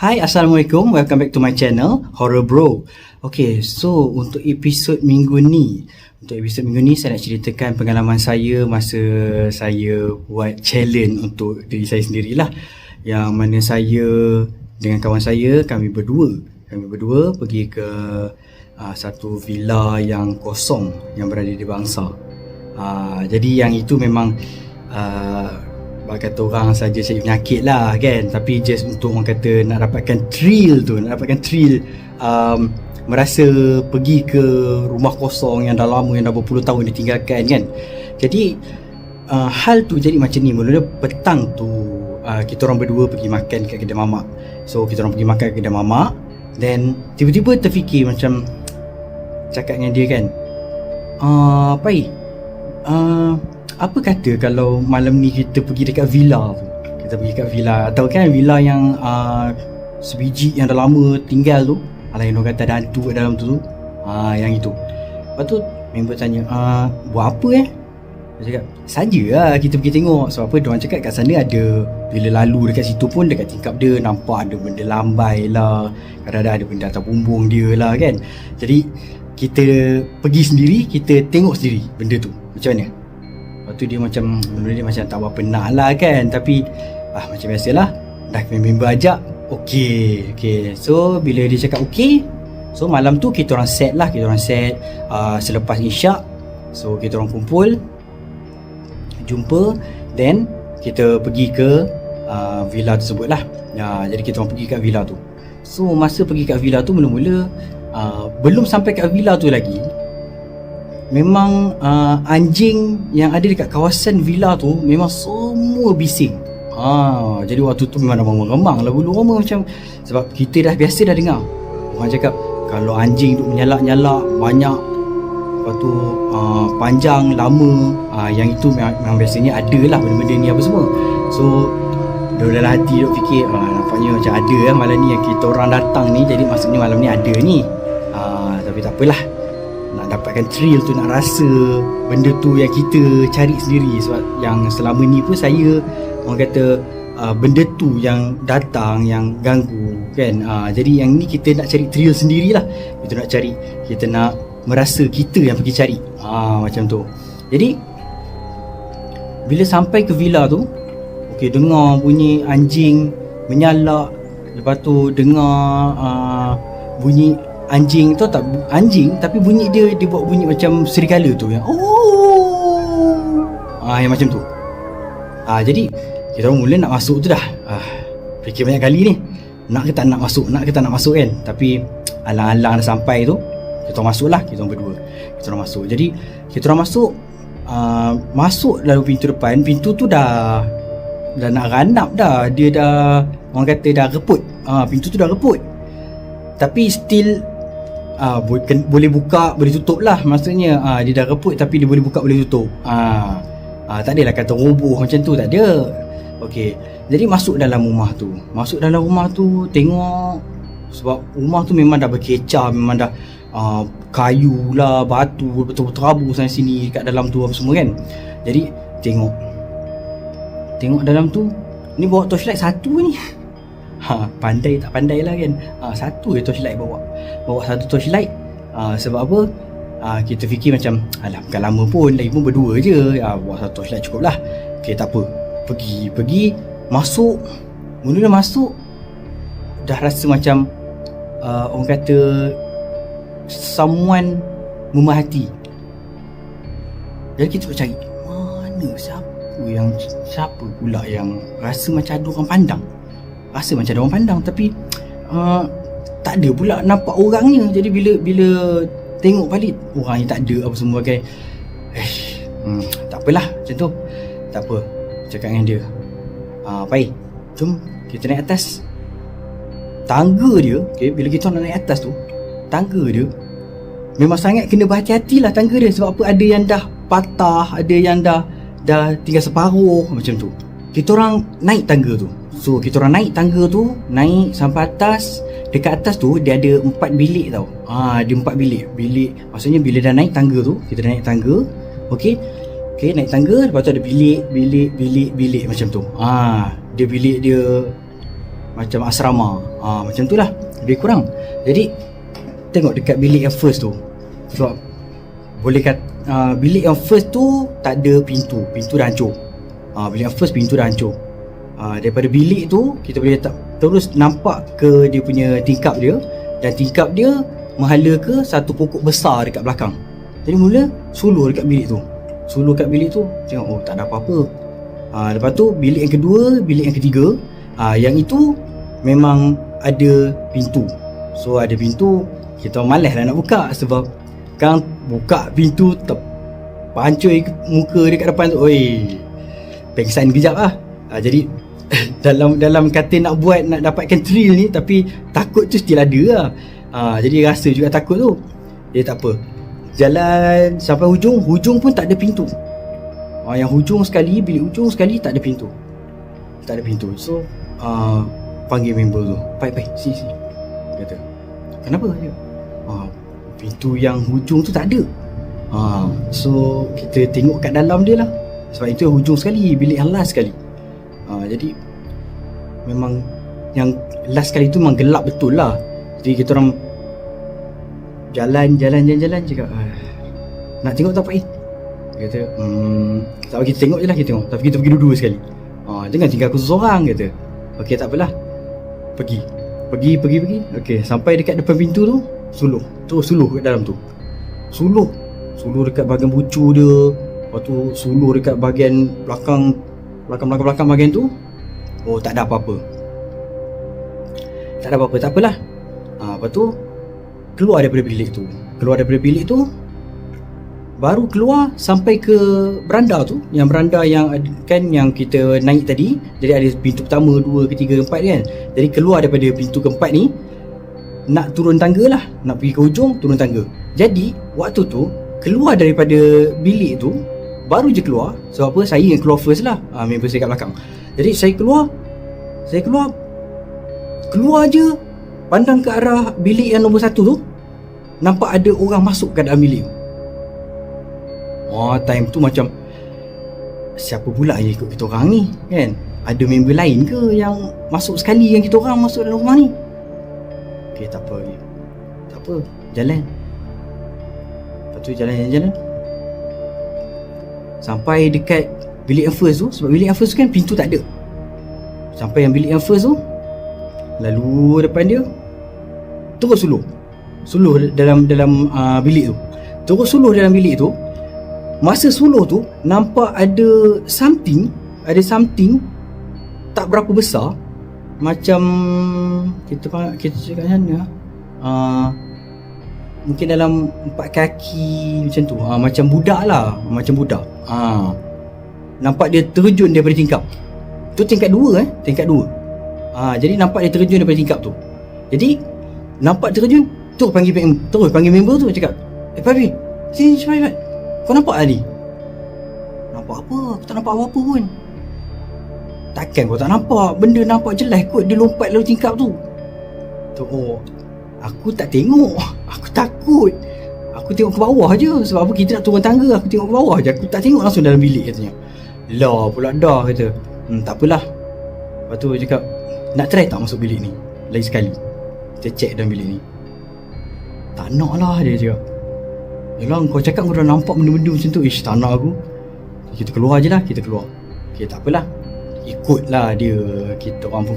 Hai, Assalamualaikum. Welcome back to my channel, Horror Bro. Okay, so untuk episod minggu ni saya nak ceritakan pengalaman saya masa saya buat challenge untuk diri saya sendirilah. Yang mana saya dengan kawan saya, kami berdua pergi ke satu villa yang kosong yang berada di Bangsar. Jadi yang itu memang kata orang saja cari penyakit lah kan, tapi just untuk orang kata nak dapatkan thrill, merasa pergi ke rumah kosong yang dah lama, yang dah berpuluh tahun ditinggalkan kan. Jadi hal tu jadi macam ni. Mula petang tu kita orang berdua pergi makan kat kedai mamak. So kita orang pergi makan kat kedai mamak, then tiba-tiba terfikir macam cakap dengan dia kan, Pai, apa kata kalau malam ni kita pergi dekat villa tu? Kita pergi kat villa, tahu kan villa yang sebiji yang dah lama tinggal tu. Alah, yang orang kata ada hantu kat dalam tu. Yang itu. Lepas tu member tanya, buat apa Dia cakap, saja lah kita pergi tengok. Sebab apa, diorang cakap kat sana ada, bila lalu dekat situ pun dekat tingkap dia nampak ada benda lambai lah, kadang-kadang ada benda atas bumbung dia lah kan. Jadi kita pergi sendiri, kita tengok sendiri benda tu macam mana. Lepas tu dia macam tak berapa nak lah kan. Tapi macam biasalah, dah member ajak, okay. So bila dia cakap okay, so malam tu kita orang set selepas isyak. So kita orang kumpul, jumpa, then kita pergi ke villa tersebut lah. Jadi kita orang pergi kat villa tu. So masa pergi kat villa tu, mula-mula belum sampai kat villa tu lagi, memang anjing yang ada dekat kawasan villa tu memang semua bising. Jadi waktu tu memang dah remang lah bulu roma macam, sebab kita dah biasa dah dengar orang cakap kalau anjing duk menyalak-nyalak banyak, lepas tu panjang lama, yang itu memang biasanya ada lah benda-benda ni apa semua. So dalam hati duk fikir, nampaknya macam ada malam ni yang kita orang datang ni, jadi maksudnya malam ni ada ni. Tapi tak apalah, nak dapatkan thrill tu, nak rasa benda tu yang kita cari sendiri. Sebab yang selama ni pun saya, orang kata benda tu yang datang, yang ganggu kan. Jadi yang ni kita nak cari thrill sendirilah. Kita nak merasa kita yang pergi cari, macam tu. Jadi bila sampai ke villa tu, okay, dengar bunyi anjing menyalak. Lepas tu dengar bunyi anjing tu, tak anjing tapi bunyi dia buat bunyi macam serigala tu yang yang macam tu. Jadi kita orang mula nak masuk tu dah. Fikir banyak kali ni, nak ke tak nak masuk kan. Tapi alang-alang dah sampai tu, kita orang masuk lah, kita orang berdua. Kita orang masuk. Jadi kita orang masuk lalu pintu depan. Pintu tu dah nak ranap dah. Dia dah, orang kata dah reput. Pintu tu dah reput. Tapi still boleh buka, boleh tutup lah. Maksudnya dia dah reput tapi dia boleh buka, boleh tutup. Tak adalah kata roboh macam tu, tak ada. Okay, jadi masuk dalam rumah tu, tengok. Sebab rumah tu memang dah berkecah, memang dah kayu lah, batu betul-betul sana sini kat dalam tu apa semua kan. Jadi tengok dalam tu, ni bawa torchlight satu ni. Pandai tak pandai lah kan. Satu je torchlight bawa satu torchlight. Sebab apa, kita fikir macam, alah bukan lama pun, lagi pun berdua je, bawa satu torchlight cukup lah. Okay, tak apa. Pergi masuk. Mula masuk dah rasa macam orang kata someone memahati. Jadi kita nak cari mana, siapa pula yang rasa macam ada orang pandang. Tapi tak ada pula nampak orangnya. Jadi bila tengok balik, orangnya tak ada apa semua kan. Tak apalah, macam tu. Tak apa, cakap dengan dia, Pai, jom kita naik atas. Tangga dia, okay, bila kita nak naik atas tu, tangga dia memang sangat kena berhati-hati lah tangga dia. Sebab apa, ada yang dah patah, ada yang dah tinggal separuh macam tu. Kita orang naik tangga tu. So kita orang naik tangga tu, naik sampai atas. Dekat atas tu dia ada 4 bilik tau. Dia 4 bilik. Maksudnya bila dah naik tangga tu, kita dah naik tangga. Okay, naik tangga. Lepas tu ada bilik macam tu. Dia bilik dia macam asrama. Macam tu lah lebih kurang. Jadi tengok dekat bilik yang first tu, sebab boleh kata bilik yang first tu tak ada pintu dah hancur. Bilik yang first pintu dah hancur. Daripada bilik tu kita boleh terus nampak ke dia punya tingkap dia, dan tingkap dia menghala ke satu pokok besar dekat belakang. Jadi mula suluh dekat bilik tu, tengok tak ada apa-apa. Lepas tu bilik yang kedua, bilik yang ketiga, yang itu memang ada pintu. So ada pintu, kita malas lah nak buka, sebab kan buka pintu pancur muka dekat depan tu, oi, pengsan kejap lah. Jadi dalam kata nak dapatkan thrill ni, tapi takut tu still ada lah. Jadi rasa juga takut tu. Jadi tak apa, jalan sampai hujung pun tak ada pintu. Yang hujung sekali, bilik hujung sekali tak ada pintu. So panggil member tu, Pai sini. Kata, kenapa dia? Pintu yang hujung tu tak ada. So kita tengok kat dalam dia lah, sebab itu hujung sekali, bilik yang last sekali. Jadi memang yang last sekali tu memang gelap betul lah. Jadi kita orang jalan cakap, nak tengok tak Pak? Dia kata, tak bagi kita tengok je lah, kita tengok, tapi kita pergi dua-dua sekali. Jangan tinggal aku seorang, kata. Okey, tak apalah, pergi. Okey, sampai dekat depan pintu tu, terus suluh kat dalam tu. Suluh dekat bahagian bucu dia. Lepas tu suluh dekat bahagian belakang bahagian tu. Tak ada apa-apa. Tak apalah. Lepas tu keluar daripada bilik tu, baru keluar sampai ke beranda tu. Yang beranda yang kan yang kita naik tadi. Jadi ada pintu pertama, 2, ketiga, 4 kan. Jadi keluar daripada pintu keempat ni, nak turun tangga lah, nak pergi ke hujung, turun tangga. Jadi waktu tu keluar daripada bilik tu, baru je keluar. Sebab apa? Saya yang keluar first lah, member saya kat belakang. Jadi saya keluar je, pandang ke arah bilik yang nombor 1 tu, nampak ada orang masuk ke dalam bilik. Time tu macam, siapa pula yang ikut kita orang ni kan? Ada member lain ke yang masuk sekali yang kita orang masuk dalam rumah ni? Okay, tak apa, jalan. Lepas tu jalan sampai dekat bilik yang first tu. Sebab bilik yang first tu kan pintu tak ada. Sampai yang bilik yang first tu, lalu depan dia, terus suluh dalam bilik tu. Terus suluh dalam bilik tu. Masa suluh tu, nampak ada something tak berapa besar, macam kita cakap macam mana, mungkin dalam 4 kaki macam tu. Macam budak lah, nampak dia terjun daripada tingkap tu, tingkat 2. Jadi nampak dia terjun daripada tingkap tu. Jadi nampak terjun, terus panggil member tu, cakap, Papi, sini cepat. Kau nampak tadi? Nampak apa? Aku tak nampak apa-apa pun. Takkan kau tak nampak? Benda nampak jelas kot, dia lompat lalu tingkap tu. Aku tak tengok. Aku takut. Aku tengok ke bawah je. Sebab apa, kita nak turun tangga, aku tengok ke bawah je. Aku tak tengok langsung dalam bilik, katanya. Lah pula dah, kata. Tak apalah. Lepas tu dia cakap, nak try tak masuk bilik ni lain sekali? Kita check dalam bilik ni. Tak nak lah, dia cakap. Yalah, kau cakap kau dah nampak benda-benda macam tu. Tak nak aku. Kita keluar je lah, Okay, tak apalah, ikutlah dia. Kita orang pun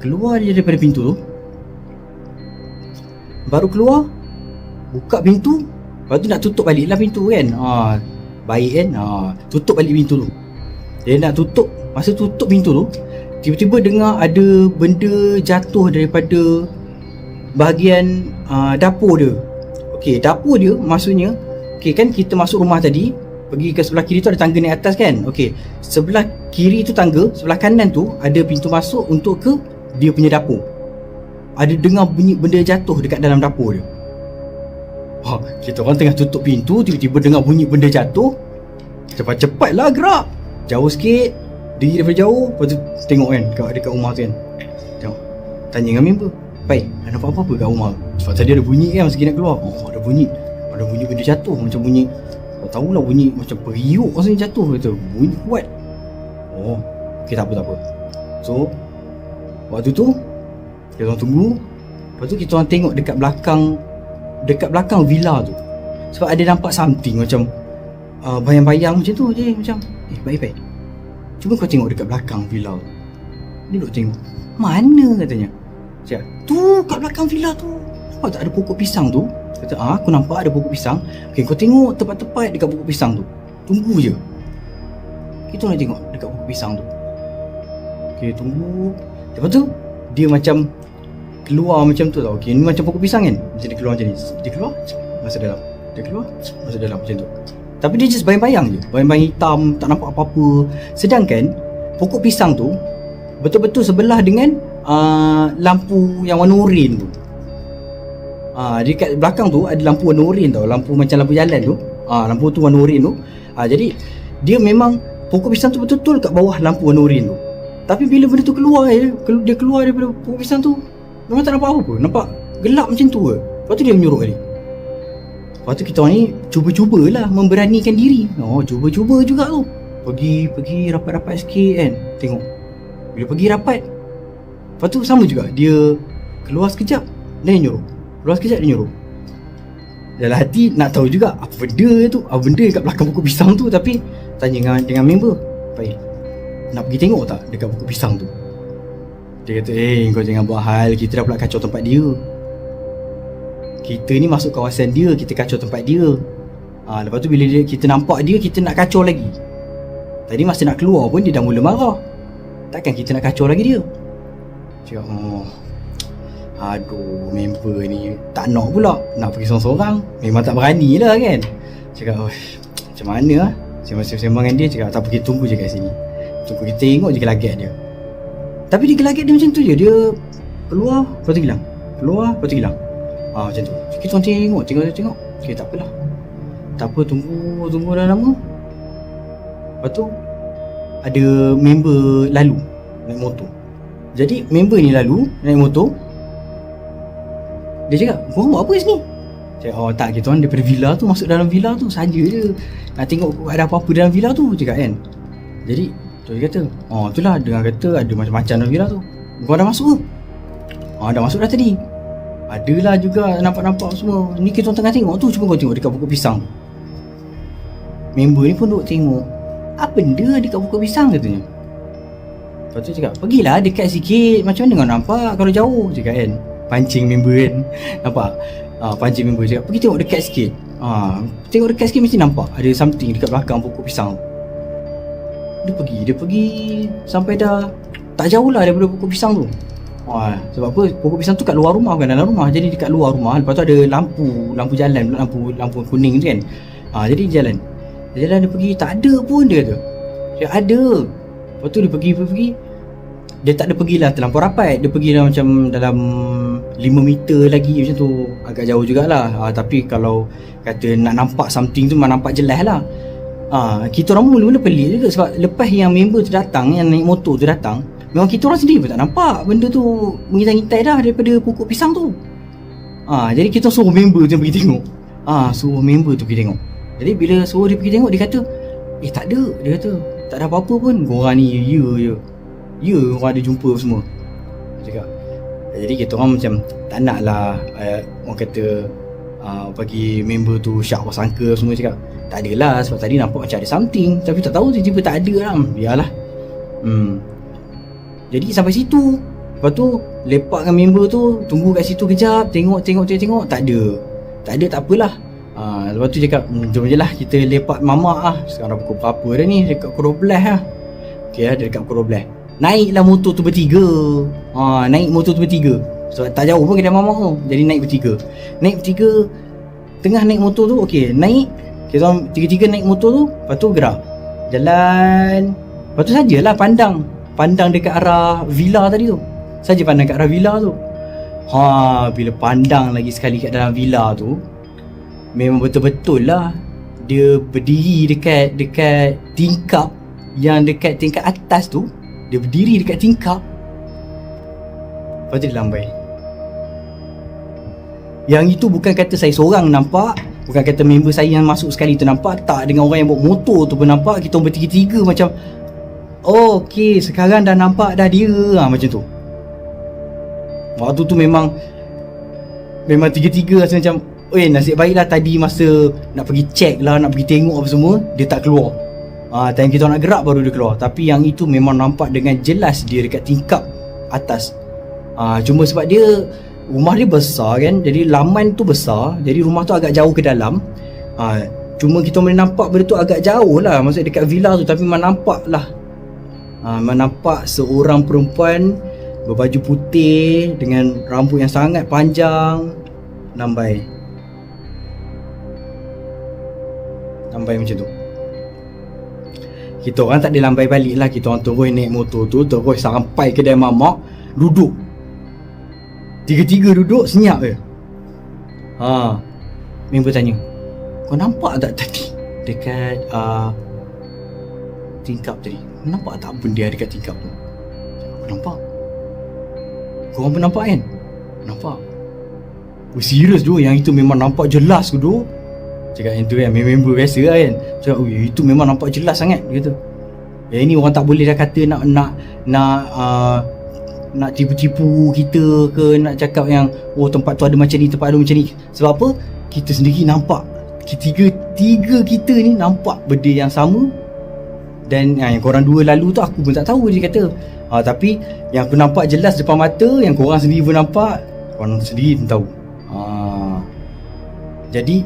keluar je daripada pintu tu. Baru keluar, buka pintu. Lepas tu nak tutup balik lah pintu kan. Baik kan. Tutup balik pintu tu. Dia nak tutup. Masa tutup pintu tu, tiba-tiba dengar ada benda jatuh daripada bahagian dapur dia. Okay, dapur dia maksudnya, okay kan kita masuk rumah tadi, pergi ke sebelah kiri tu ada tangga naik atas kan. Okay, sebelah kiri tu tangga, sebelah kanan tu ada pintu masuk untuk ke dia punya dapur. Ada dengar bunyi benda jatuh dekat dalam dapur dia. Kita orang tengah tutup pintu, tiba-tiba dengar bunyi benda jatuh. Cepat-cepatlah gerak, jauh sikit, diri daripada jauh. Lepas tu tengok kan dekat rumah tu kan. Tengok, tanya dengan member, Pai, ada apa-apa kat rumah? Sebab tadi ada bunyi kan masa kita nak keluar. Ada bunyi benda jatuh. Macam bunyi, kau tahulah bunyi macam periuk rasanya jatuh, kata. Bunyi kuat. Okay, tak apa. So Waktu tu kita orang tunggu. Lepas tu kita orang tengok dekat belakang villa tu. Sebab ada nampak something macam bayang-bayang macam tu je. Macam baik-baik, cuba kau tengok dekat belakang villa tu. Dia duk tengok. Mana katanya. Cakap, tu kat belakang villa tu, nampak tak ada pokok pisang tu? Kata, aku nampak ada pokok pisang. Okay, kau tengok tepat-tepat dekat pokok pisang tu. Tunggu je. Kita nak tengok dekat pokok pisang tu. Okay, tunggu. Lepas tu dia macam keluar macam tu tau. Okay, ni macam pokok pisang kan. Macam dia keluar macam ni. Dia keluar, masuk dalam. Dia keluar, masuk dalam macam tu. Tapi dia just bayang-bayang je. Bayang-bayang hitam, tak nampak apa-apa. Sedangkan pokok pisang tu betul-betul sebelah dengan lampu yang warna oren tu. Dekat belakang tu ada lampu warna oren tau. Lampu macam lampu jalan tu. Lampu tu warna oren tu. Jadi dia memang pokok pisang tu betul-betul kat bawah lampu warna oren tu. Tapi bila benda tu keluar, dia keluar daripada pokok pisang tu, memang tak nampak apa-apa. Nampak gelap macam tu ke. Lepas tu dia menyuruh kali. Lepas tu kita orang ni cuba-cubalah memberanikan diri. Cuba-cuba juga tu. Pergi rapat-rapat sikit kan. Tengok. Bila pergi rapat, lepas tu sama juga. Dia keluar sekejap, dia nyuruh. Keluar sekejap, dia nyuruh. Dalam hati nak tahu juga apa benda tu, apa benda kat belakang pokok pisang tu. Tapi tanya dengan member, baik, nak pergi tengok tak dekat pokok pisang tu? Dia kata, kau jangan buat hal, kita dah pula kacau tempat dia. Kita ni masuk kawasan dia, kita kacau tempat dia. Lepas tu bila kita nampak dia, kita nak kacau lagi. Tadi masa nak keluar pun dia dah mula marah. Takkan kita nak kacau lagi dia. Cakap, aduh, member ni tak nak pula, nak pergi seorang-seorang. Memang tak berani lah kan. Cakap, macam mana lah. Sembang-sembang dengan dia, cakap, tak pergi tunggu je kat sini. Tunggu, kita tengok je gelagat dia. Tapi dia gelagat dia macam tu je. Dia keluar, lepas tu hilang. Keluar, lepas tu hilang. Macam tu. Kita orang tengok. Okay, tak apalah. Tak apa, tunggu dah lama. Lepas tu ada member lalu naik motor. Jadi member ni lalu naik motor. Dia cakap, korang buat apa sini? Cakap, tak, kita orang daripada villa tu masuk dalam villa tu saja je. Nak tengok ada apa-apa dalam villa tu, cakap kan. Jadi dia kata, itulah dengar kata ada macam-macam dalam villa tu. Korang dah masuk ke? Dah masuk dah tadi. Adalah juga nampak-nampak semua. Ni kita orang tengah tengok tu, cuba kau tengok dekat pokok pisang. Member ni pun duduk tengok. Apa benda dekat pokok pisang katanya. Lepas tu cakap, pergilah dekat sikit. Macam mana kau nampak kalau jauh, cakap kan. Pancing member kan. Nampak? Pancing member cakap, pergi tengok dekat sikit. Tengok dekat sikit mesti nampak ada something dekat belakang pokok pisang. Dia pergi sampai dah tak jauh lah daripada pokok pisang tu. Sebab apa? Pokok pisang tu kat luar rumah, bukan dalam rumah. Jadi dekat luar rumah. Lepas tu ada lampu jalan, lampu kuning tu kan. Jadi jalan dia pergi, tak ada pun dia kata. Dia ada. Lepas tu dia pergi. Dia tak ada pergilah terlampau rapat. Dia pergi dah macam dalam 5 meter lagi macam tu. Agak jauh jugalah. Tapi kalau kata nak nampak something tu memang nampak jelas lah. Kita orang mula-mula pelik juga. Sebab lepas yang member tu datang, yang naik motor tu datang, memang kita orang sendiri pun tak nampak benda tu mengintai-intai dah daripada pokok pisang tu. Jadi kita suruh member tu pergi tengok. Suruh member tu pergi tengok. Jadi bila suruh dia pergi tengok, dia kata, tak ada. Dia kata, tak ada apa-apa pun. Korang ni ya orang ada jumpa semua. Dia cakap. Jadi kita orang macam tak nak lah orang kata bagi member tu syak sangka semua. Cakap, tak adalah, sebab tadi nampak macam ada something. Tapi tak tahu tiba-tiba tak ada lah. Biarlah. Jadi sampai situ. Lepas tu lepak dengan member tu, tunggu kat situ kejap, tengok. Tak ada, tak apalah. Lepas tu cakap, jom je lah kita lepak mamak lah. Sekarang dah pukul berapa dah ni? Dekat pukul 12 lah. Okay lah, dia dekat pukul 12. Naiklah motor tu bertiga. Naik motor tu bertiga. Sebab tak jauh pun kedai mamak tu. Jadi naik bertiga. Tengah naik motor tu, okay, naik. Kita orang tiga-tiga naik motor tu. Lepas tu gerak jalan. Lepas tu sajalah pandang dekat arah villa tadi tu. Saja pandang kat arah villa tu. Bila pandang lagi sekali kat dalam villa tu, memang betul-betul lah dia berdiri dekat tingkap. Yang dekat tingkap atas tu, dia berdiri dekat tingkap. Lepas tu dia lambai. Yang itu bukan kata saya seorang nampak, bukan kata member saya yang masuk sekali tu nampak, tak, dengan orang yang bawa motor tu pun nampak. Kita bertiga-tiga macam, okey, sekarang dah nampak dah dia, macam tu. Waktu tu memang tiga-tiga rasa macam nasib baiklah tadi masa nak pergi check lah, nak pergi tengok apa semua, dia tak keluar. Time kita nak gerak baru dia keluar. Tapi yang itu memang nampak dengan jelas dia dekat tingkap atas. Cuma sebab dia rumah dia besar kan, jadi laman tu besar, jadi rumah tu agak jauh ke dalam. Cuma kita boleh nampak benda tu agak jauh lah, maksudnya dekat villa tu, tapi memang nampak lah. Memang nampak seorang perempuan berbaju putih dengan rambut yang sangat panjang, lambai macam tu. Kita orang tak ada lambai balik lah. Kita orang terus naik motor tu, terus sampai kedai mamak, duduk. Tiga-tiga duduk senyap je. Member tanya, kau nampak tak tadi dekat tingkap tadi? Nampak tak benda dekat tingkap tu? Aku nampak. Korang pun nampak kan? Nampak. Serius tu, yang itu memang nampak jelas ke tu? Cakap yang tu kan, member biasa lah kan. Cakap, itu memang nampak jelas sangat. Dia kata, yang ni orang tak boleh dah kata nak tipu-tipu kita ke, nak cakap yang tempat tu ada macam ni, tempat ada macam ni. Sebab apa? Kita sendiri nampak. Tiga kita ni nampak benda yang sama. Dan yang korang dua lalu tu aku pun tak tahu, dia kata. Tapi yang aku nampak jelas depan mata, yang korang sendiri pun nampak, korang sendiri pun tahu. Jadi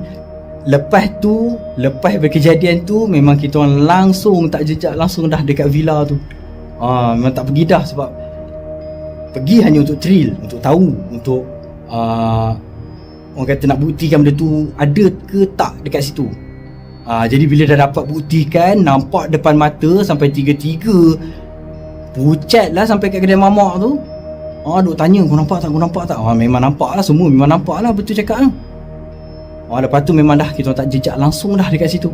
lepas berkejadian tu, memang kita orang langsung tak jejak, langsung dah dekat villa tu. Memang tak pergi dah, sebab pergi hanya untuk thrill, untuk tahu, untuk orang kata nak buktikan benda tu ada ke tak dekat situ. Jadi bila dah dapat buktikan, nampak depan mata, sampai tiga-tiga pucat lah sampai kat kedai mamak tu. Duk tanya, kau nampak tak? Memang nampak lah, semua memang nampak lah, betul cakap lah. Lepas tu memang dah kita tak jejak langsung dah dekat situ.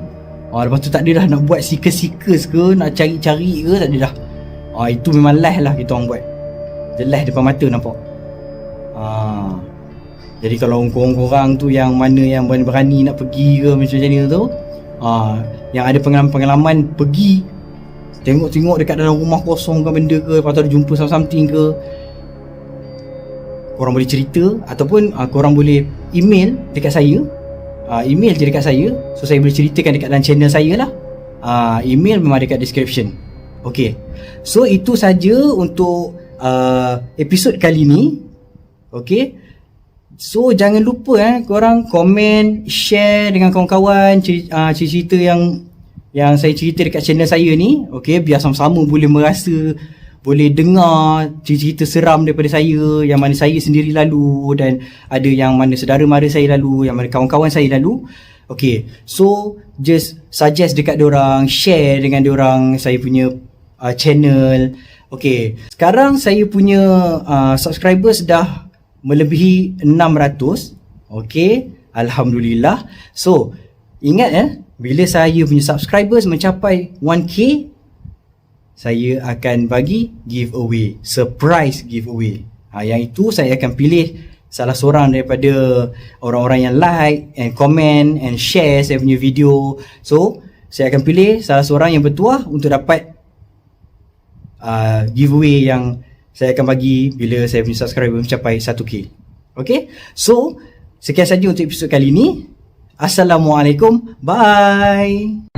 Lepas tu tak ada dah nak buat sikus-sikus ke, nak cari-cari ke, tak ada dah. Itu memang live lah kita orang buat. Jelas depan mata nampak. Jadi kalau korang-korang tu yang mana yang berani nak pergi ke macam ni tu, yang ada pengalaman pergi tengok-tengok dekat dalam rumah kosong ke benda ke, lepas tu ada jumpa something ke, korang boleh cerita, ataupun korang boleh email dekat saya. Email je dekat saya, so saya boleh ceritakan dekat dalam channel saya lah. Email memang dekat description. Okay, so itu saja untuk episod kali ni. Okay, so jangan lupa korang komen, share dengan kawan-kawan cerita yang saya cerita dekat channel saya ni. Okay, biar sama-sama boleh merasa, boleh dengar cerita seram daripada saya, yang mana saya sendiri lalu, dan ada yang mana saudara mara saya lalu, yang mana kawan-kawan saya lalu. Okay, so just suggest dekat diorang, share dengan diorang saya punya channel. Okay, sekarang saya punya subscribers dah melebihi 600. Okay, Alhamdulillah. So ingat bila saya punya subscribers mencapai 1k, saya akan bagi giveaway, surprise giveaway. Yang itu saya akan pilih salah seorang daripada orang-orang yang like and comment and share saya punya video. So saya akan pilih salah seorang yang bertuah untuk dapat giveaway yang saya akan bagi bila saya punya subscriber mencapai 1k. Okay, so sekian saja untuk episod kali ini. Assalamualaikum, bye.